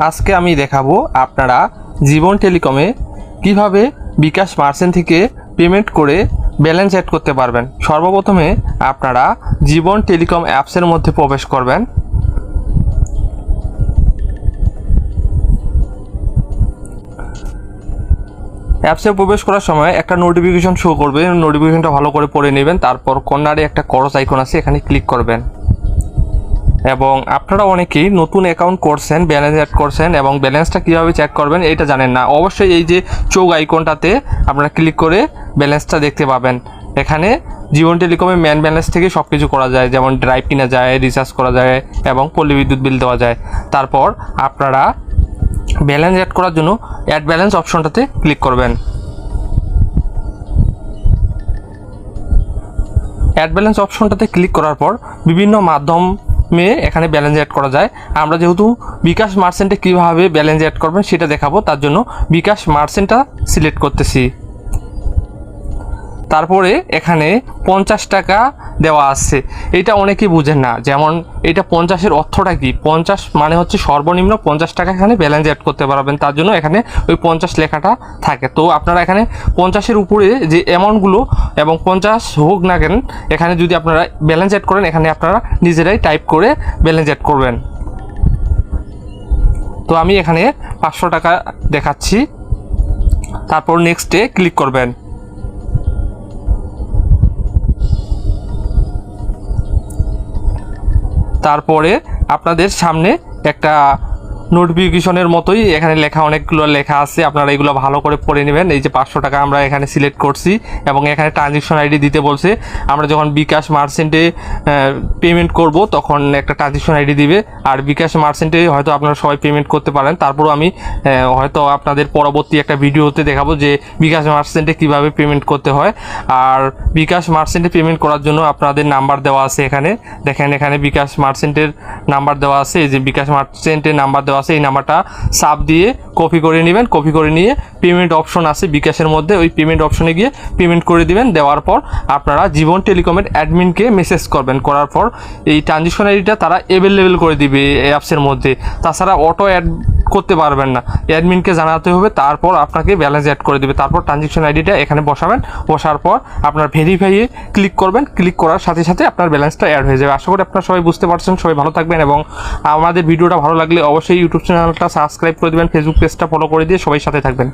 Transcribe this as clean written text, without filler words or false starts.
আজকে আমি দেখাবো আপনারা জীবন টেলিকমে কিভাবে বিকাশ মার্চেন্ট থেকে পেমেন্ট করে ব্যালেন্স অ্যাড করতে পারবেন। সর্বপ্রথমে আপনারা জীবন টেলিকম অ্যাপসের মধ্যে প্রবেশ করবেন। অ্যাপসে প্রবেশ করার সময় একটা নোটিফিকেশন শো করবে, নোটিফিকেশনটা ভালো করে পড়ে নেবেন। তারপর কর্নারে একটা ক্রস আইকন আছে, এখানে ক্লিক করবেন। এবং আপনারা অনেকেই নতুন অ্যাকাউন্ট করছেন, ব্যালেন্স অ্যাড করছেন এবং ব্যালেন্সটা কীভাবে চেক করবেন এটা জানেন না। অবশ্যই এই যে চোখ আইকনটাতে আপনারা ক্লিক করে ব্যালেন্সটা দেখতে পাবেন। এখানে জীবন টেলিকমে ম্যান ব্যালেন্স থেকে সব কিছু করা যায়, যেমন ড্রাইভ কিনা যায়, রিচার্জ করা যায় এবং পল্লী বিদ্যুৎ বিল দেওয়া যায়। তারপর আপনারা ব্যালেন্স অ্যাড করার জন্য অ্যাড ব্যালেন্স অপশনটাতে ক্লিক করবেন। অ্যাড ব্যালেন্স অপশনটাতে ক্লিক করার পর বিভিন্ন মাধ্যমে এখানে ব্যালেন্স অ্যাড করা যায়। আমরা যেহেতু বিকাশ মার্চেন্টে কীভাবে ব্যালেন্স অ্যাড করবেন সেটা দেখাবো, তার জন্য বিকাশ মার্চেন্টটা সিলেক্ট করতেছি। তারপরে এখানে 50 টাকা দেওয়া আছে, এটা অনেকেই বুঝেন না। যেমন এটা 50-এর অর্থটা কি, 50 মানে হচ্ছে সর্বনিম্ন 50 টাকা এখানে ব্যালেন্স অ্যাড করতে পারবেন, তার জন্য এখানে ওই 50 লেখাটা থাকে। তো আপনারা এখানে 50-এর উপরে যে অ্যামাউন্টগুলো এবং 50 হোক না কেন, এখানে যদি আপনারা ব্যালেন্স অ্যাড করেন এখানে আপনারা নিজেরাই টাইপ করে ব্যালেন্স অ্যাড করবেন। তো আমি এখানে 500 টাকা দেখাচ্ছি। তারপর নেক্সটে ক্লিক করবেন। তারপরে আপনাদের সামনে একটা নোটিফিকেশনের মতোই এখানে লেখা, অনেকগুলো লেখা আছে, আপনারা এগুলো ভালো করে পড়ে নেবেন। এই যে 500 টাকা আমরা এখানে সিলেক্ট করছি এবং এখানে ট্রানজ্যাকশন আইডি দিতে বলছে। আমরা যখন বিকাশ মার্চেন্টে পেমেন্ট করব তখন একটা ট্রানজ্যাকশন আইডি দিবে, আর বিকাশ মার্চেন্টে হয়তো আপনারা সবাই পেমেন্ট করতে পারেন। তারপরও আমি হয়তো আপনাদের পরবর্তী একটা ভিডিওতে দেখাবো যে বিকাশ মার্চেন্টে কিভাবে পেমেন্ট করতে হয়। আর বিকাশ মার্চেন্টে পেমেন্ট করার জন্য আপনাদের নাম্বার দেওয়া আছে, এখানে দেখেন, এখানে বিকাশ মার্চেন্টের নাম্বার দেওয়া আছে। এই যে বিকাশ মার্চেন্টের নাম্বার দেওয়া আছে, এই নাম্বারটা সাব দিয়ে কপি করে নেবেন। কপি করে নিয়ে পেমেন্ট অপশন আছে বিকাশের মধ্যে, ওই পেমেন্ট অপশনে গিয়ে পেমেন্ট করে দিবেন। দেওয়ার পর আপনারা জীবন টেলিকমের অ্যাডমিনকে মেসেজ করবেন। করার পর এই ট্রানজ্যাকশন আইডিটা তারা অ্যাভেলেবেল করে দিবে অ্যাপসের মধ্যে, তাছাড়া অটো অ্যাড করতে পারবেন না, অ্যাডমিনকে জানাতে হবে। তারপর আপনাকে ব্যালেন্স অ্যাড করে দেবে। তারপর ট্রানজ্যাকশন আইডিটা এখানে বসাবেন, বসার পর আপনার ভেরিফাইয়ে ক্লিক করবেন। ক্লিক করার সাথে সাথে আপনার ব্যালেন্সটা অ্যাড হয়ে যাবে। আশা করি আপনারা সবাই বুঝতে পারছেন। সবাই ভালো থাকবেন এবং আমাদের ভিডিওটা ভালো লাগলে অবশ্যই ইউটিউব চ্যানেলটা সাবস্ক্রাইব করে দেবেন, ফেসবুক পেজটা ফলো করে দিয়ে সবাই সাথে থাকবেন।